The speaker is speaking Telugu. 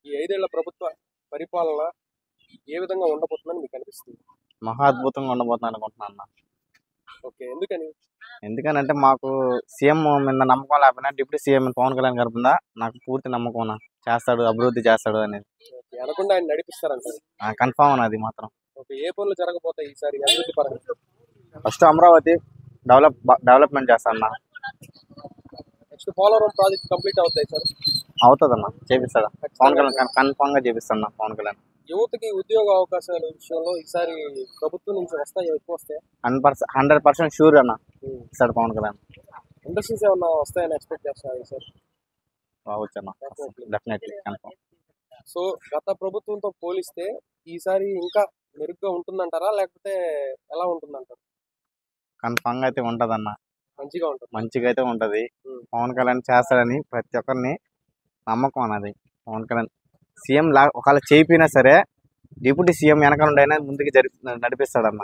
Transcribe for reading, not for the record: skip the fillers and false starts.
ఈ 5 ఏళ్ల ప్రభుత్వ పరిపాలన ఏ విధంగా ఉండబోతుందని మీకు అనిపిస్తుంది? మహా అద్భుతంగా ఉండబోతుంది అనుకుంటున్నాను అన్న. ఓకే. ఎందుకని? ఎందుకనంటే మాకు సీఎం మీద నమ్మకం లేకపోయినా డిప్యూటీ సీఎం పవన్ కళ్యాణ్ గారి మీద నాకు పూర్తి నమ్మకం అన్న. చేస్తాడు, అభివృద్ధి చేస్తాడు అనేది ఓకే. అనకుండా ఆయన నడిపిస్తారంటారు. కన్ఫామ్ అన్నది మాత్రం. ఓకే. ఏ పనులు జరగబోతాయి ఈసారి అభివృద్ధి పరంగా? ఫస్ట్ అమరావతి డెవలప్మెంట్ చేస్తాడన్న. నెక్స్ట్ పోలవరం ప్రాజెక్ట్ కంప్లీట్ అవుతాయి సార్. అవుతుందన్న, చేపిస్తాడు పవన్ కళ్యాణ్, కన్ఫామ్ గా చేపిస్తాడు పవన్ కళ్యాణ్. యువతకి ఉద్యోగ అవకాశాల విషయంలో ఈసారి ప్రభుత్వం నుంచి వస్తాయి, ఎక్కువ వస్తాయి? 100% షూర్ అన్న ఇస్తాడు పవన్ కళ్యాణ్. ఇండస్ట్రీస్ ఏమన్నా వస్తాయని ఎక్స్పెక్ట్ చేస్తారు సార్? రావచ్చు అన్న, డెఫినెట్లీ కన్ఫామ్. సో గత ప్రభుత్వంతో పోలిస్తే ఈసారి ఇంకా మెరుగ్గా ఉంటుందంటారా, లేకపోతే ఎలా ఉంటుందంటారు? కన్ఫామ్ గా అయితే ఉంటదన్న, మంచిగా ఉంటుంది. మంచిగా అయితే ఉంటది. పవన్ కళ్యాణ్ చేస్తాడని ప్రతి ఒక్కరిని నమ్మకం అన్నది. పవన్ కళ్యాణ్ సీఎం ఒకవేళ చేయిపోయినా సరే డిప్యూటీ సీఎం వెనక నుండి అయినా ముందుకు నడిపిస్తాడన్న.